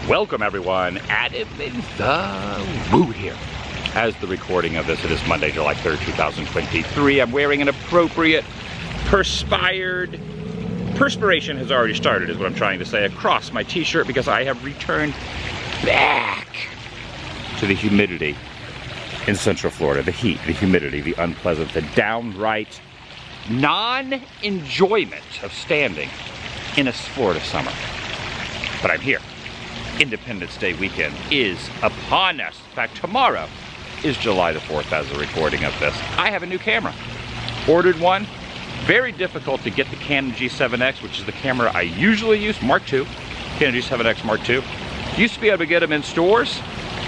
Welcome everyone, Adam and the Woo here. As the recording of this, it is Monday, July 3rd, 2023. I'm wearing an appropriate perspiration has already started, is what I'm trying to say, across my t-shirt because I have returned back to the humidity in Central Florida. The heat, the humidity, the unpleasant, the downright non-enjoyment of standing in a Florida summer. But I'm here. Independence Day weekend is upon us. In fact, tomorrow is July the 4th as the recording of this. I have a new camera. Ordered one. Very difficult to get the Canon G7X, which is the camera I usually use, Mark II. Canon G7X Mark II. Used to be able to get them in stores.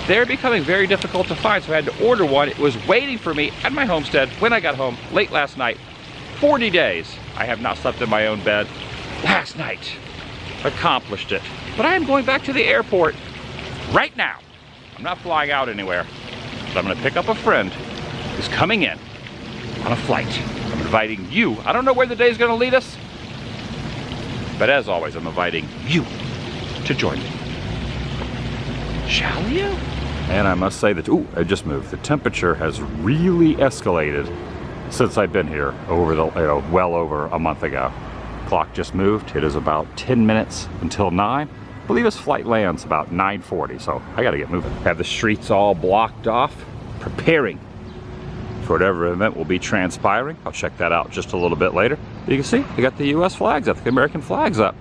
They're becoming very difficult to find, so I had to order one. It was waiting for me at my homestead when I got home late last night. 40 days. I have not slept in my own bed. Last night. Accomplished it. But I am going back to the airport right now. I'm not flying out anywhere. But I'm going to pick up a friend who's coming in on a flight. I'm inviting you. I don't know where the day is going to lead us. But as always, I'm inviting you to join me. Shall you? And I must say that, ooh, I just moved. The temperature has really escalated since I've been here over the, well over a month ago. Clock just moved. It is about 10 minutes until 9. I believe this flight lands about 9:40, so I gotta get moving. Have the streets all blocked off, preparing for whatever event will be transpiring. I'll check that out just a little bit later. You can see, they got the US flags up, the American flags up,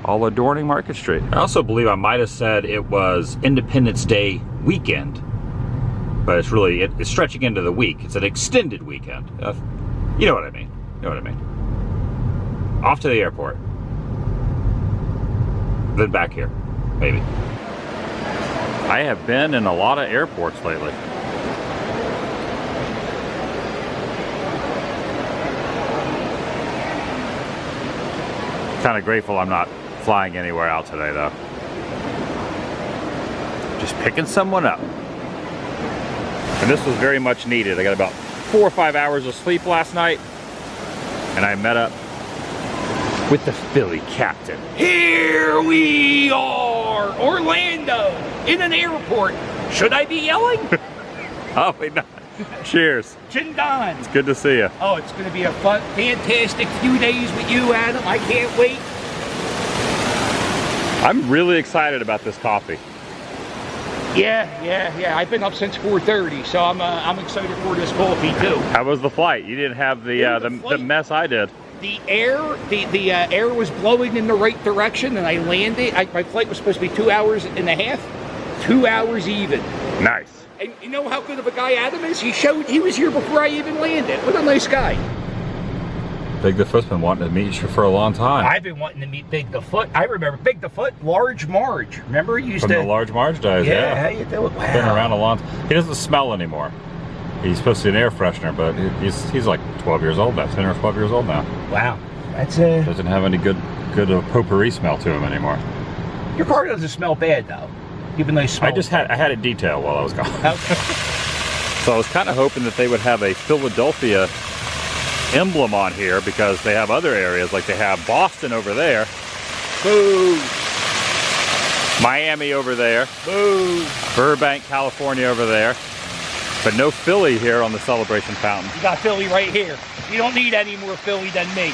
all adorning Market Street. I also believe I might have said it was Independence Day weekend, but it's really, it's stretching into the week. It's an extended weekend. You know what I mean, you know what I mean. Off to the airport. Then back here, maybe. I have been in a lot of airports lately. Kind of grateful I'm not flying anywhere out today though. Just picking someone up. And this was very much needed. I got about 4 or 5 hours of sleep last night, and I met up with the Philly captain. Here we are, Orlando, in an airport. Should I be yelling? Probably not. Cheers. Gin Don. It's good to see you. Oh, it's going to be a fun, fantastic few days with you, Adam. I can't wait. I'm really excited about this coffee. Yeah. I've been up since 4:30, so I'm excited for this coffee too. How was the flight? You didn't have the mess I did. The air was blowing in the right direction, and I landed. My flight was supposed to be 2 hours and a half, 2 hours even. Nice. And you know how good of a guy Adam is? He was here before I even landed. What a nice guy. Big the Foot's been wanting to meet you for a long time. I've been wanting to meet Big the Foot. I remember Big the Foot, Large Marge. Remember he used to... From the Large Marge days, yeah. How you doing? Wow. Been around a long time. He doesn't smell anymore. He's supposed to be an air freshener, but he's like 12 years old now, 10 or 12 years old now. Wow. That's doesn't have any good potpourri smell to him anymore. Your car doesn't smell bad though. Even though you smell. I had it detailed while I was gone. Okay. So I was kind of hoping that they would have a Philadelphia emblem on here because they have other areas, like they have Boston over there. Boo! Miami over there. Boo! Burbank, California over there. But no Philly here on the Celebration Fountain. You got Philly right here. You don't need any more Philly than me.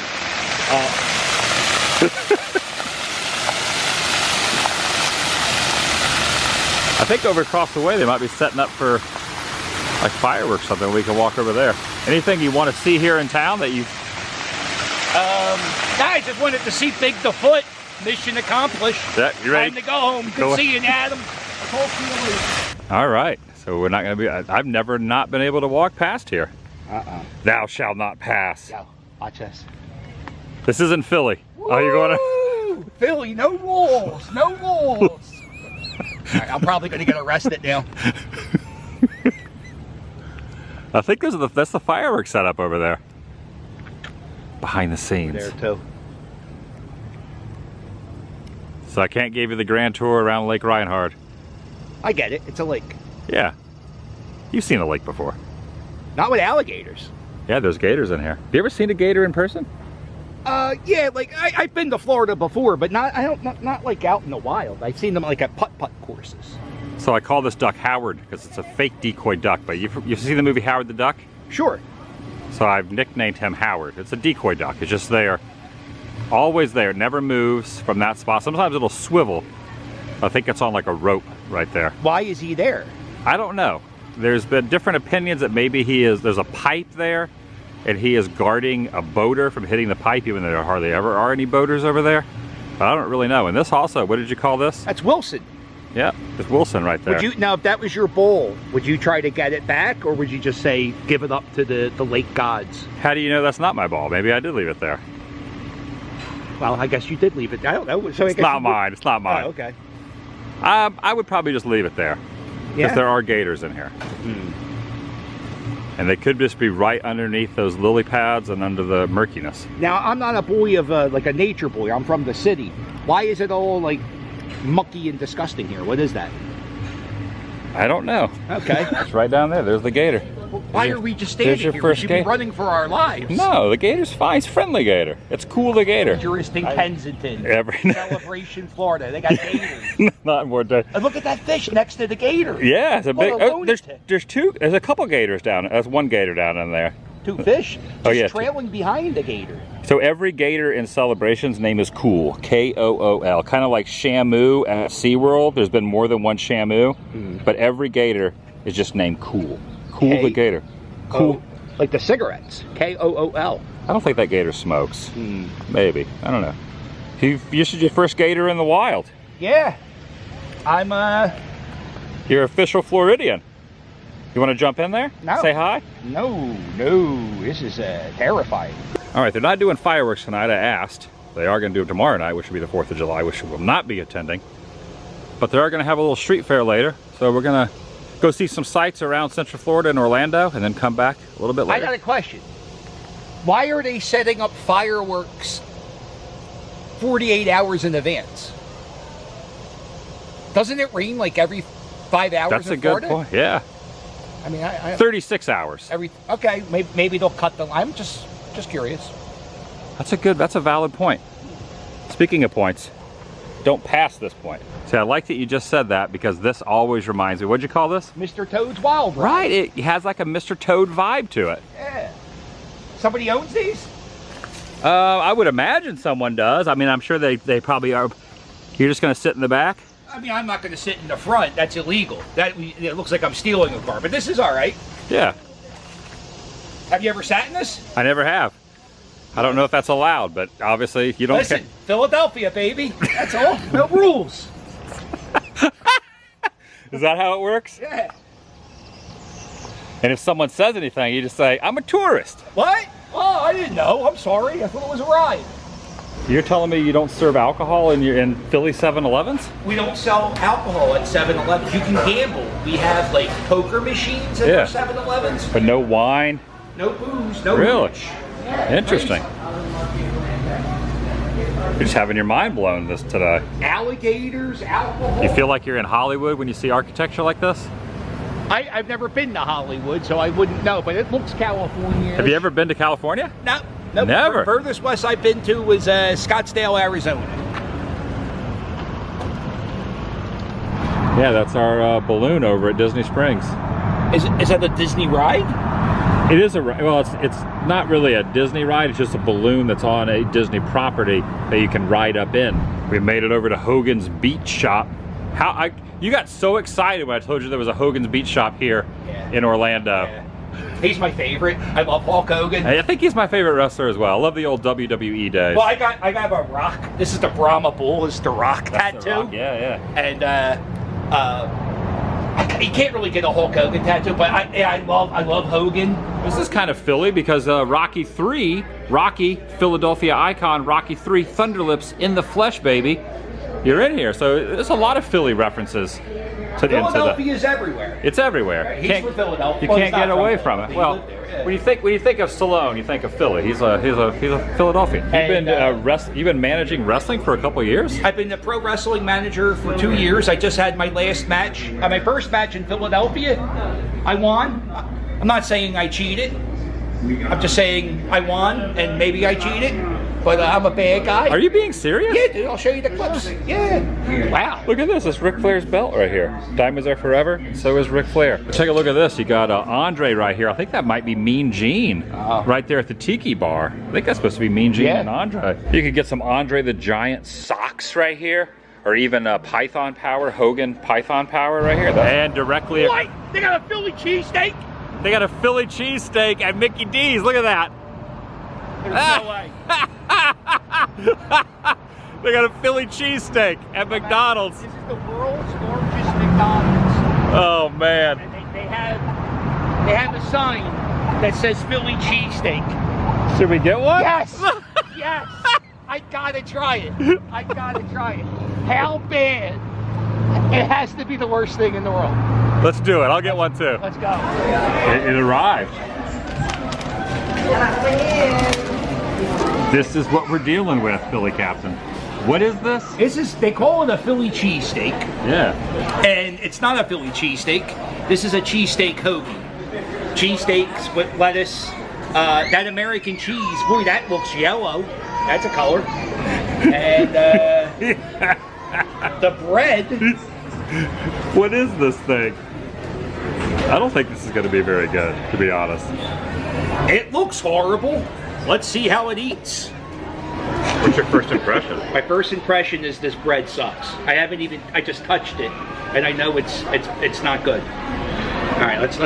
I think over across the way they might be setting up for like fireworks or something. We can walk over there. Anything you want to see here in town that you... I just wanted to see Big the Foot. Mission accomplished. Yeah, you ready? Time to go home. Good seeing you, Adam. I'll talk to you later. All right. So we're not going to be... I've never not been able to walk past here. Thou shalt not pass. Yo, watch this. This isn't Philly. Woo! Oh, you're going to... Philly, no rules. No rules. All right, I'm probably going to get arrested now. I think that's the fireworks setup over there. Behind the scenes. There too. So I can't give you the grand tour around Lake Reinhard. I get it. It's a lake. Yeah. You've seen a lake before. Not with alligators. Yeah, there's gators in here. Have you ever seen a gator in person? Yeah, like I've been to Florida before, but not like out in the wild. I've seen them like at putt-putt courses. So I call this duck Howard because it's a fake decoy duck. But you've seen the movie Howard the Duck? Sure. So I've nicknamed him Howard. It's a decoy duck. It's just there, always there. It never moves from that spot. Sometimes it'll swivel. I think it's on like a rope right there. Why is he there? I don't know. There's been different opinions that maybe there's a pipe there and he is guarding a boater from hitting the pipe, even though there hardly ever are any boaters over there. But I don't really know. And this also, what did you call this? That's Wilson. Yeah, it's Wilson right there. Now, if that was your bull, would you try to get it back, or would you just say, give it up to the lake gods? How do you know that's not my ball? Maybe I did leave it there. Well, I guess you did leave it. I don't know. So it's not mine. It's not mine. Oh, okay. I would probably just leave it there. Because there are gators in here. And they could just be right underneath those lily pads and under the murkiness. Now, I'm not a boy of like a nature boy. I'm from the city. Why is it all like mucky and disgusting here? What is that? I don't know. Okay. It's right down there. There's the gator. Well, why are we just standing here? We should be running for our lives. No, the gator's fine. It's friendly gator. It's cool, the gator. Tourist in Kensington. Celebration, Florida. They got gators. Not more. And look at that fish next to the gator. Yeah, it's a big. There's a couple gators down. There's one gator down in there. Two fish? Just trailing behind the gator. So every gator in Celebration's name is Cool. K-O-O-L. Kind of like Shamu at SeaWorld. There's been more than one Shamu. But every gator is just named Cool. Cool the gator. Cool. Like the cigarettes. K-O-O-L. I don't think that gator smokes. Maybe. I don't know. You should your first gator in the wild. Yeah. I'm You're official Floridian. You want to jump in there? No. Say hi? No. This is terrifying. All right, they're not doing fireworks tonight, I asked. They are going to do it tomorrow night, which will be the 4th of July, which we will not be attending. But they are going to have a little street fair later. So we're going to go see some sights around Central Florida and Orlando and then come back a little bit later. I got a question. Why are they setting up fireworks 48 hours in advance? Doesn't it rain like every 5 hours That's in Florida? That's a good point, yeah. I mean, 36 hours. Okay, maybe they'll cut the line. I'm just curious. That's a valid point. Speaking of points, don't pass this point. See, I like that you just said that because this always reminds me, what'd you call this? Mr. Toad's Wild Ride. Right, it has like a Mr. Toad vibe to it. Yeah. Somebody owns these? I would imagine someone does. I mean, I'm sure they probably are. You're just gonna sit in the back? I mean, I'm not going to sit in the front. That's illegal. It looks like I'm stealing a car, but this is all right. Yeah. Have you ever sat in this? I never have. I don't know if that's allowed, but obviously you don't. Listen, Philadelphia, baby. That's all. No rules. Is that how it works? Yeah. And if someone says anything, you just say, "I'm a tourist." What? Oh, I didn't know. I'm sorry. I thought it was a ride. You're telling me you don't serve alcohol in Philly 7-Elevens? We don't sell alcohol at 7-Elevens. You can gamble. We have like poker machines at our 7-Elevens. But no wine? No booze, no Really? booze. Yeah, interesting. You're just having your mind blown today. Alligators, alcohol. You feel like you're in Hollywood when you see architecture like this? I've never been to Hollywood, so I wouldn't know, but it looks California. Have you ever been to California? No. Nope. Never. Furthest west I've been to was Scottsdale, Arizona. Yeah, that's our balloon over at Disney Springs. Is that a Disney ride? It is well, it's not really a Disney ride. It's just a balloon that's on a Disney property that you can ride up in. We made it over to Hogan's Beach Shop. You got so excited when I told you there was a Hogan's Beach Shop here in Orlando. Yeah. He's my favorite. I love Hulk Hogan. I think he's my favorite wrestler as well. I love the old WWE days. Well, I got a Rock. This is the Brahma Bull. It's the Rock tattoo. The Rock. Yeah. And you can't really get a Hulk Hogan tattoo, but I love Hogan. This is kind of Philly because Rocky 3, Philadelphia icon, Rocky 3, Thunderlips in the flesh, baby. You're in here, so there's a lot of Philly references. Philadelphia's everywhere. It's everywhere. He's from Philadelphia. You can't get away from it. Well, when you think of Stallone, you think of Philly. He's a Philadelphian. You've been managing wrestling for a couple of years? I've been a pro wrestling manager for 2 years. I just had my last match, my first match in Philadelphia. I won. I'm not saying I cheated. I'm just saying I won, and maybe I cheated. but I'm a bad guy. Are you being serious? Yeah, dude, I'll show you the clips. Yeah. Wow. Look at this. It's Ric Flair's belt right here. Diamonds are forever, and so is Ric Flair. Take a look at this. You got Andre right here. I think that might be Mean Gene right there at the Tiki Bar. I think that's supposed to be Mean Gene and Andre. You could get some Andre the Giant socks right here, or even Python Power, Hogan Python Power right here. And directly... What? They got a Philly cheesesteak? They got a Philly cheesesteak at Mickey D's. Look at that. There's no way. They got a Philly cheesesteak at McDonald's. This is the world's largest McDonald's. Oh man. And they have a sign that says Philly cheesesteak. Should we get one? Yes. Yes. I gotta try it. I gotta try it. How bad? It has to be the worst thing in the world. Let's do it. I'll get one too. Let's go. It arrived. This is what we're dealing with, Billy Captain. What is this? They call it a Philly cheesesteak. Yeah. And it's not a Philly cheesesteak. This is a cheesesteak hoagie. Cheesesteaks with lettuce. That American cheese, boy, that looks yellow. That's a color. And the bread. What is this thing? I don't think this is going to be very good, to be honest. It looks horrible. Let's see how it eats. What's your first impression? My first impression is this bread sucks. I just touched it, and I know it's not good. All right, let's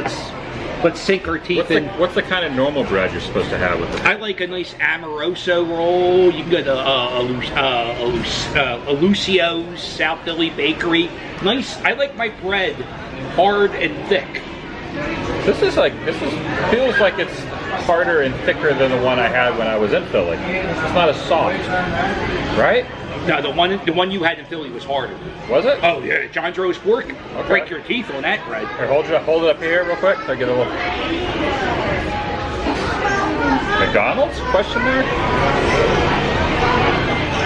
sink our teeth in. What's the kind of normal bread you're supposed to have with it? I like a nice Amoroso roll. You can go to Lucio's, South Philly Bakery. Nice. I like my bread hard and thick. This feels like it's harder and thicker than the one I had when I was in Philly. It's not as soft, right? No, the one you had in Philly was harder. Was it? Oh yeah, John Dro's pork. Okay. Break your teeth on that bread. Here, hold it up here real quick. So I get a little McDonald's question mark.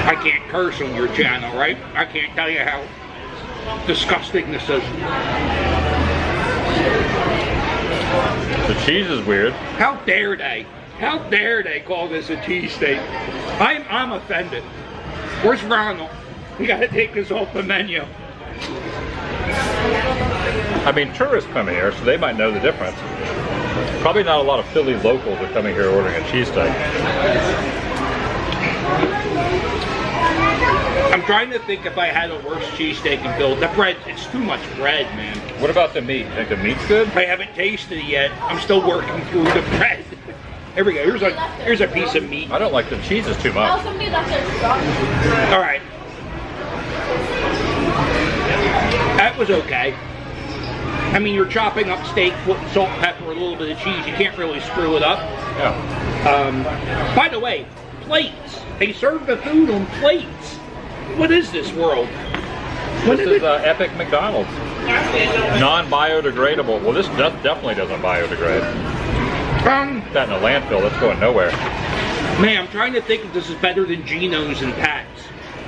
I can't curse on your channel, right? I can't tell you how disgusting this is. The cheese is weird. How dare they? How dare they call this a cheesesteak? I'm offended. Where's Ronald? We gotta take this off the menu. I mean, tourists come here, so they might know the difference. Probably not a lot of Philly locals are coming here ordering a cheesesteak. I'm trying to think if I had a worse cheesesteak in Philly. The bread, it's too much bread, man. What about the meat? You think the meat's good? I haven't tasted it yet. I'm still working through the bread. Here we go. Here's a piece of meat. I don't like the cheese is too much. All right. That was okay. I mean, you're chopping up steak, putting salt, pepper, a little bit of cheese. You can't really screw it up. Yeah. By the way, plates. They serve the food on plates. What is this world? This is Epic McDonald's. Non-biodegradable. Well, this definitely doesn't biodegrade. That in a landfill, that's going nowhere. Man, I'm trying to think if this is better than Geno's and Pat's,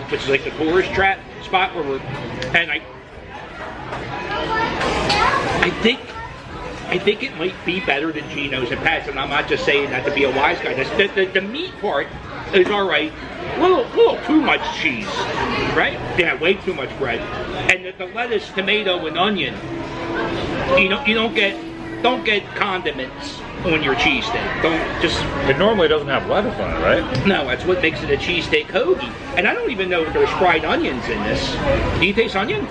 which is like the tourist trap spot where we're. And I think it might be better than Geno's and Pat's, and I'm not just saying that to be a wise guy. The meat part is all right. A little too much cheese, right? Yeah, way too much bread. And the lettuce, tomato, and onion. You don't get condiments on your cheesesteak. It normally doesn't have lettuce on it, right? No, that's what makes it a cheesesteak hoagie. And I don't even know if there's fried onions in this. Do you taste onion?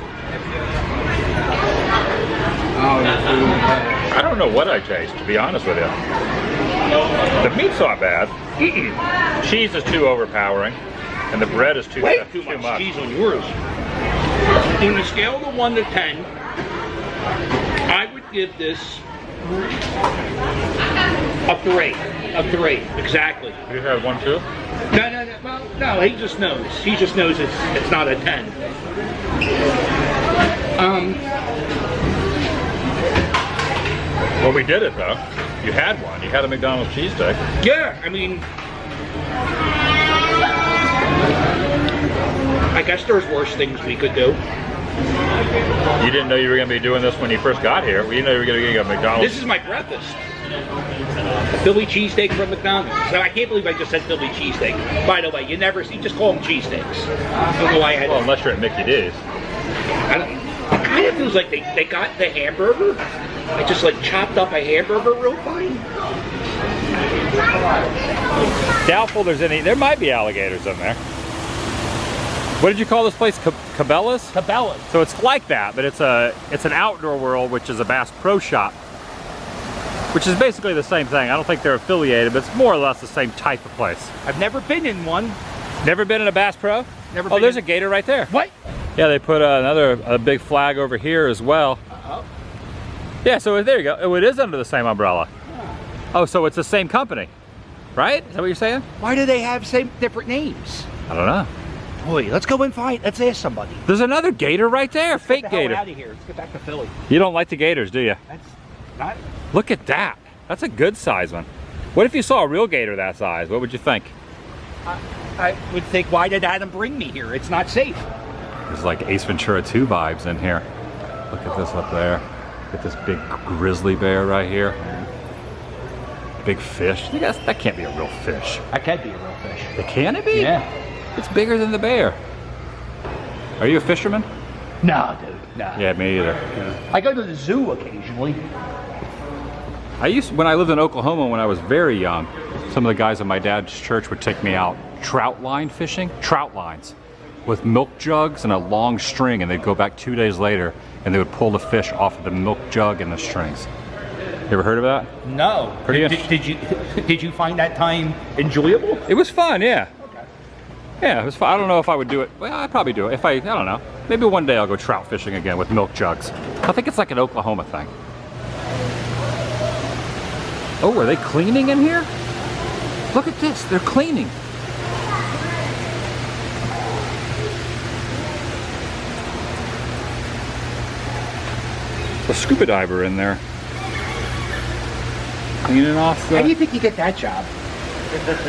I don't know what I taste, to be honest with you. The meat's not bad. Cheese is too overpowering, and the bread is too much cheese on yours. On a scale of 1 to 10, I would give this a 3. A 3, exactly. You had 1 too? No. Well, no, he just knows. He just knows it's not a 10. Well, we did it though. You had one. You had a McDonald's cheesesteak. Yeah, I mean, I guess there's worse things we could do. You didn't know you were going to be doing this when you first got here. You know you were going to get a McDonald's. This is my breakfast. A Philly cheesesteak from McDonald's. So I can't believe I just said Philly cheesesteak. By the way, you just call them cheesesteaks. I don't know why I had Well, unless you're at Mickey D's. It kind of feels like they got the hamburger. I just like chopped up a hamburger real fine. Doubtful there's any. There might be alligators in there. What did you call this place? Cabela's? Cabela's. So it's like that, but it's an Outdoor World, which is a Bass Pro Shop, which is basically the same thing. I don't think they're affiliated, but it's more or less the same type of place. I've never been in one. Never been in a Bass Pro? Never. Oh, there's a gator right there. What? Yeah, they put a big flag over here as well. Uh-oh. Yeah, so there you go. Oh, it is under the same umbrella. Oh, so it's the same company, right? Is that what you're saying? Why do they have different names? I don't know. Boy, let's go and find. Let's ask somebody. There's another gator right there, Let's fake get the hell gator. out of here. Let's get back to Philly. You don't like the gators, do you? That's not. Look at that. That's a good size one. What if you saw a real gator that size? What would you think? I would think, why did Adam bring me here? It's not safe. There's like Ace Ventura 2 vibes in here. Look at this up there. Get this big grizzly bear right here. Big fish. That can't be a real fish. That could be a real fish. Can it be? Yeah. It's bigger than the bear. Are you a fisherman? No, dude. No. Yeah, me either. I go to the zoo occasionally. When I lived in Oklahoma when I was very young, some of the guys at my dad's church would take me out trout line fishing, trout lines, with milk jugs and a long string, and they'd go back 2 days later and they would pull the fish off of the milk jug and the strings. You ever heard of that? No. Did you find that time enjoyable? It was fun, yeah. Okay. Yeah, it was fun. I don't know if I would do it. Well, I'd probably do it. I don't know. Maybe one day I'll go trout fishing again with milk jugs. I think it's like an Oklahoma thing. Oh, are they cleaning in here? Look at this, they're cleaning. A scuba diver in there. Cleaning off the... How do you think you get that job?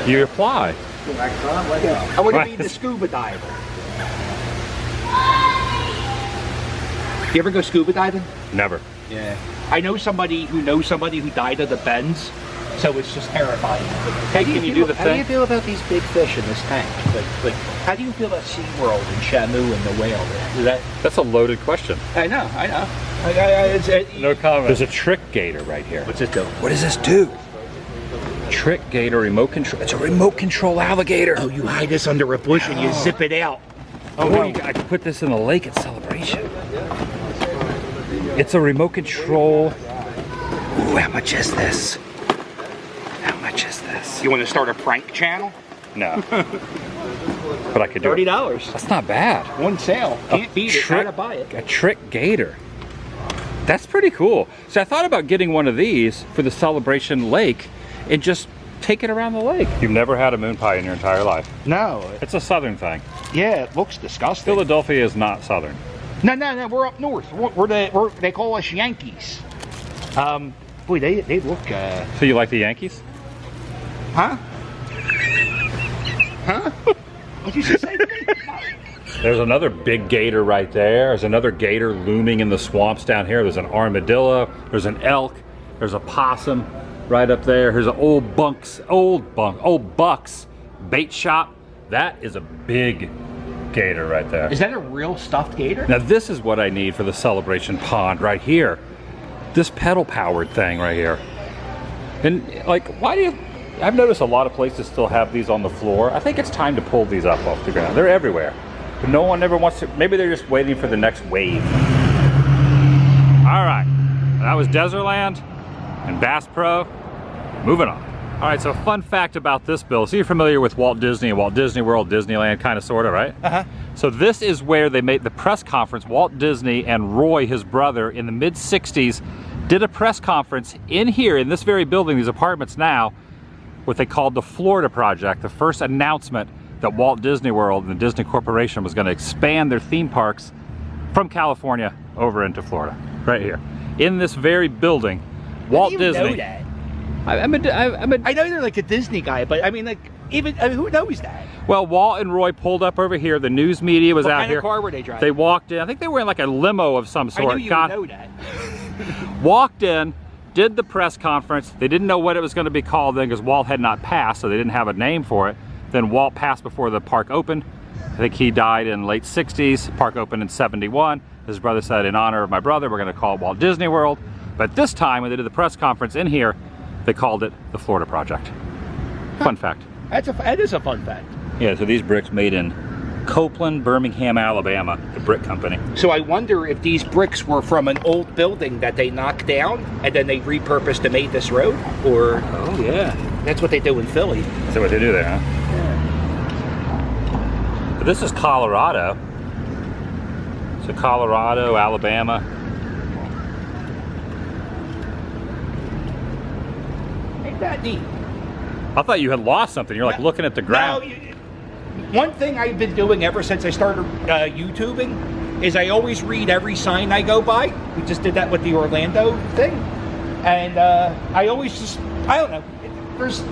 You apply. I want to be the scuba diver. You ever go scuba diving? Never. Yeah. I know somebody who knows somebody who died of the bends, so it's just terrifying. Hey, can you do the How do you thing? feel about these big fish in this tank? Like, how do you feel about SeaWorld and Shamu and the whale there? That's a loaded question. I know. No comment. There's a trick gator right here. What's it do? What does this do? Trick gator remote control. It's a remote control alligator. Oh, you hide this under a bush and you zip it out. Oh, no. I could put this in the lake at Celebration. It's a remote control. Ooh, how much is this? How much is this? You want to start a prank channel? No. But I could do $30. it. That's not bad. One sale. Can't beat it. Gotta buy it. A trick gator. That's pretty cool. So I thought about getting one of these for the Celebration Lake and just take it around the lake. You've never had a moon pie in your entire life? No. It's a southern thing. Yeah, it looks disgusting. Philadelphia is not southern. No, we're up north. They call us Yankees. Boy, they look. So you like the Yankees? Huh? Huh? What'd you just say to me? There's another big gator right there. There's another gator looming in the swamps down here. There's an armadillo. There's an elk. There's a possum right up there. Here's an old Bucks bait shop. That is a big gator right there. Is that a real stuffed gator? Now this is what I need for the Celebration pond right here. This pedal powered thing right here. And like, I've noticed a lot of places still have these on the floor. I think it's time to pull these up off the ground. They're everywhere. But no one ever wants to, maybe they're just waiting for the next wave. All right, that was Desertland and Bass Pro. Moving on. All right, so fun fact about this, Bill. So you're familiar with Walt Disney and Walt Disney World, Disneyland, kind of, sort of, right? Uh-huh. So this is where they made the press conference. Walt Disney and Roy, his brother, in the mid-60s, did a press conference in here, in this very building, these apartments now, what they called the Florida Project, the first announcement that Walt Disney World and the Disney Corporation was going to expand their theme parks from California over into Florida, right here. In this very building, Walt Disney. Know that? I know you're like a Disney guy, but I mean, like, who knows that? Well, Walt and Roy pulled up over here. The news media was out here. What kind of car were they driving? They walked in. I think they were in like a limo of some sort. I knew you would know that. Walked in, did the press conference. They didn't know what it was going to be called then because Walt had not passed, so they didn't have a name for it. Then Walt passed before the park opened. I think he died in late 60s. Park opened in 71. His brother said, in honor of my brother, we're going to call it Walt Disney World. But this time, when they did the press conference in here, they called it the Florida Project. Fun fact. That is a fun fact. Yeah, so these bricks made in Copeland, Birmingham, Alabama, the brick company. So I wonder if these bricks were from an old building that they knocked down and then they repurposed and made this road, or... Oh, yeah. That's what they do in Philly. That's what they do there, huh? Yeah. But this is Colorado. So Colorado, Alabama. Ain't that neat? I thought you had lost something. You're like looking at the ground. No, one thing I've been doing ever since I started YouTubing is I always read every sign I go by. We just did that with the Orlando thing. And I always just, I don't know, there's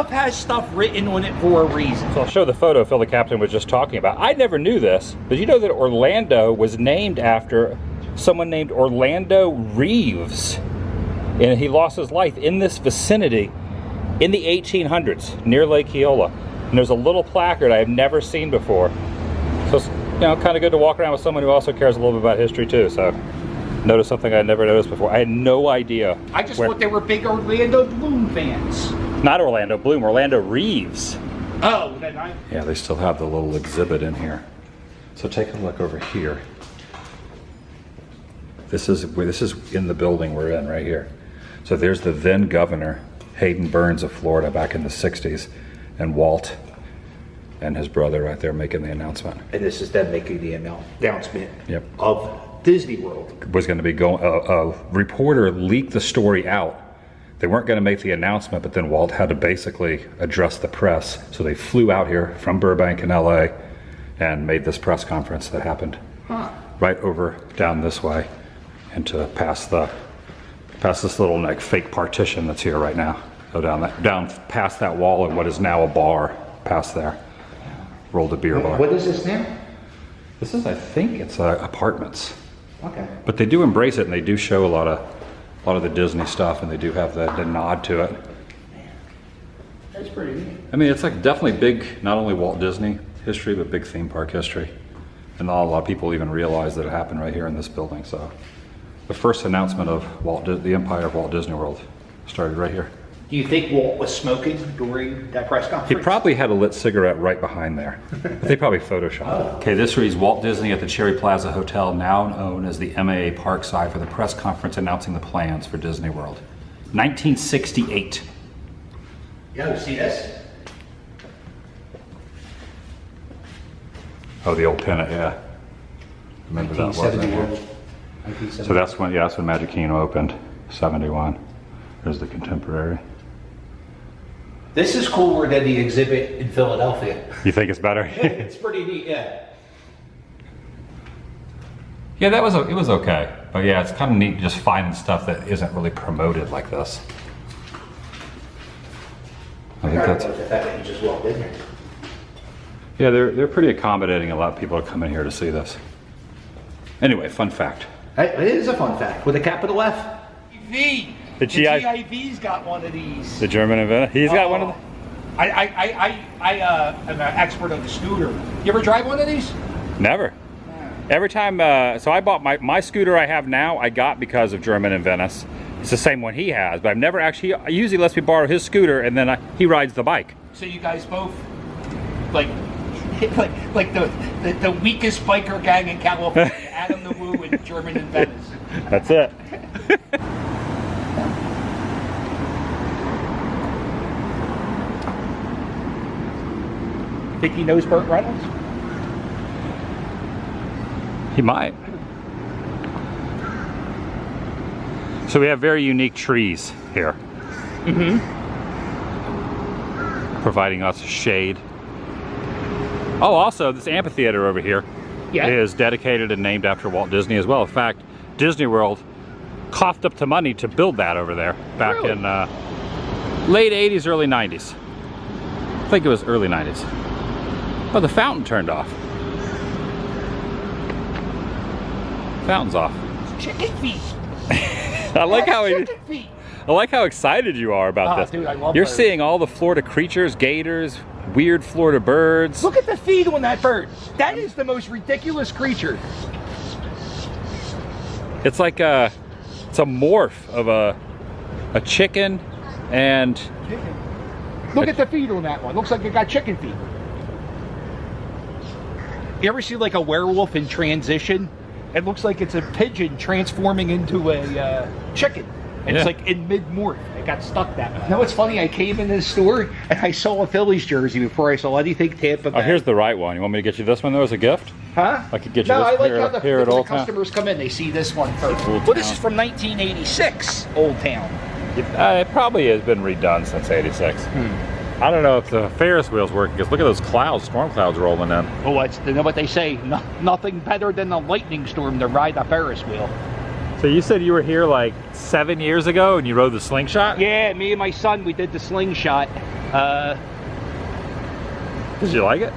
has stuff written on it for a reason. So I'll show the photo Phil the Captain was just talking about. I never knew this, but you know that Orlando was named after someone named Orlando Reeves. And he lost his life in this vicinity in the 1800s near Lake Eola. And there's a little placard I have never seen before. So it's, you know, kind of good to walk around with someone who also cares a little bit about history too. So notice something I'd never noticed before. I had no idea. I just thought they were big Orlando Bloom fans. Not Orlando Bloom, Orlando Reeves. Oh, then Yeah, they still have the little exhibit in here. So take a look over here. This is in the building we're in right here. So there's the then governor, Hayden Burns of Florida, back in the 60s. And Walt and his brother right there making the announcement. And this is them making the announcement Yep. of Disney World. Was going to be going. A reporter leaked the story out. They weren't going to make the announcement, but then Walt had to basically address the press. So they flew out here from Burbank in LA and made this press conference that happened right over down this way and to past this little like fake partition that's here right now. Go down past that wall and what is now a bar past there. Rolled a beer bar. What is this now? This is, I think it's apartments. Okay. But they do embrace it and they do show a lot of the Disney stuff and they do have the nod to it. That's pretty neat. I mean, it's like definitely big, not only Walt Disney history, but big theme park history. And not a lot of people even realize that it happened right here in this building. So the first announcement of the empire of Walt Disney World started right here. Do you think Walt was smoking during that press conference? He probably had a lit cigarette right behind there. They probably photoshopped it. Okay, this reads Walt Disney at the Cherry Plaza Hotel, now known as the MAA Parkside, for the press conference announcing the plans for Disney World. 1968. Yeah, see this? Oh, the old pennant, yeah. Remember that, wasn't it? So that's when Magic Kingdom opened, 71. There's the contemporary. This is cooler than the exhibit in Philadelphia. You think it's better? It's pretty neat, yeah. Yeah, it was okay. But yeah, it's kind of neat just finding stuff that isn't really promoted like this. I think that's the fact that you just walked in there. Yeah, they're pretty accommodating. A lot of people are coming here to see this. Anyway, fun fact. It is a fun fact with a capital F. The GIV's got one of these. The German inventor? He's got one of them? I am an expert on the scooter. You ever drive one of these? Never. Every time, so I bought my scooter I have now, I got because of German in Venice. It's the same one he has, but I've never actually, he usually lets me borrow his scooter and then he rides the bike. So you guys both, like the weakest biker gang in California, Adam the Woo and German in Venice. That's it. Think he knows Burt Reynolds? He might. So we have very unique trees here. Mm-hmm. Providing us shade. Oh, also this amphitheater over here is dedicated and named after Walt Disney as well. In fact, Disney World coughed up the money to build that over there back in late 80s, early 90s. I think it was early 90s. Oh, the fountain turned off. Fountain's off. Chicken feet. I like how chicken feet. I like how excited you are about this. Dude, I love You're birds. seeing all the Florida creatures, gators, weird Florida birds. Look at the feet on that bird. That is the most ridiculous creature. It's like it's a morph of a chicken and... Look at the feet on that one. Looks like it got chicken feet. You ever see like a werewolf in transition? It looks like it's a pigeon transforming into a chicken. And it's like in mid-morph. It got stuck that way. You know what's funny? I came in this store and I saw a Phillies jersey before I saw anything Tampa Bay. Oh, here's the right one. You want me to get you this one though as a gift? Huh? I could get you no, this I like here, how the here at Old Town. customers come in, they see this one first. Old Well, this Town. is from 1986, Old Town. It probably has been redone since '86. I don't know if the Ferris wheel's working because look at those clouds, storm clouds rolling in. Oh, you know what they say? Nothing better than a lightning storm to ride a Ferris wheel. So you said you were here like 7 years ago and you rode the slingshot? Yeah, me and my son, we did the slingshot. Did you like it?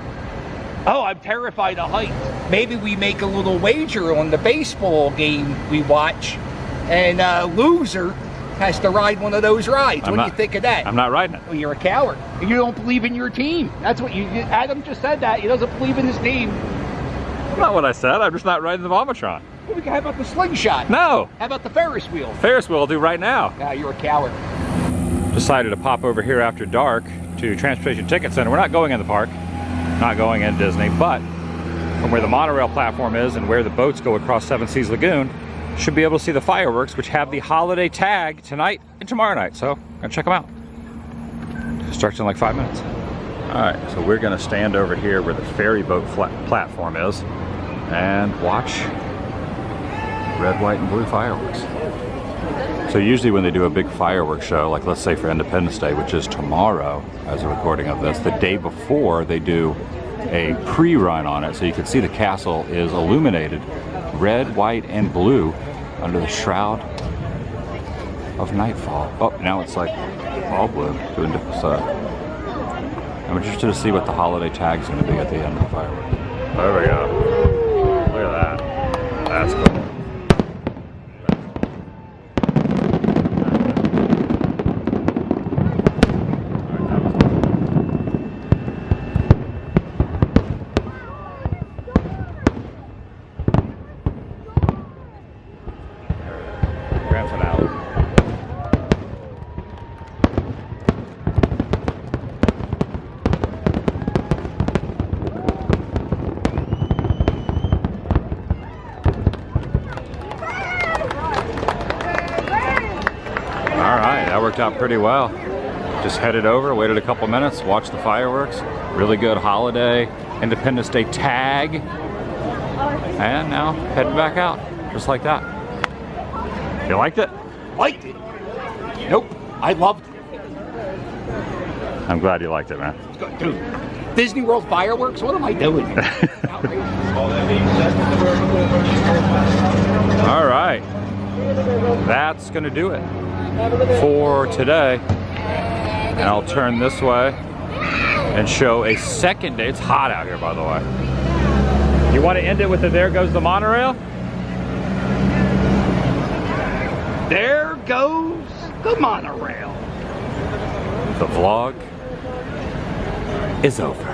Oh, I'm terrified of heights. Maybe we make a little wager on the baseball game we watch, and loser has to ride one of those rides. What do you think of that? I'm not riding it. Well, you're a coward. You don't believe in your team. That's what Adam just said that. He doesn't believe in his team. That's not what I said. I'm just not riding the Vomitron. Well, how about the slingshot? No. How about the Ferris wheel? Ferris wheel I'll do right now. Ah, you're a coward. Decided to pop over here after dark to Transportation Ticket Center. We're not going in the park, not going in Disney, but from where the monorail platform is and where the boats go across Seven Seas Lagoon, should be able to see the fireworks, which have the holiday tag tonight and tomorrow night. So, gonna check them out. Starts in like 5 minutes. All right, so we're gonna stand over here where the ferry boat platform is and watch red, white, and blue fireworks. So usually when they do a big fireworks show, like let's say for Independence Day, which is tomorrow as a recording of this, the day before they do a pre-run on it, so you can see the castle is illuminated red, white, and blue under the shroud of nightfall. Oh, now it's like all blue. So I'm interested to see what the holiday tag's going to be at the end of the fireworks. There we go. Look at that. That's cool. Grand finale. All right, that worked out pretty well. Just headed over, waited a couple minutes, watched the fireworks. Really good holiday, Independence Day tag. And now heading back out, just like that. You liked it? Liked it? Nope. I loved it. I'm glad you liked it, man. Dude, Disney World fireworks? What am I doing here? All right. That's going to do it for today. And I'll turn this way and show a second day. It's hot out here, by the way. You want to end it with the There Goes the Monorail? There goes the monorail. The vlog is over.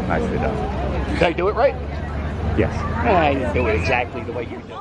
Nicely done. Did I do it right? Yes. I didn't do it exactly the way you did it.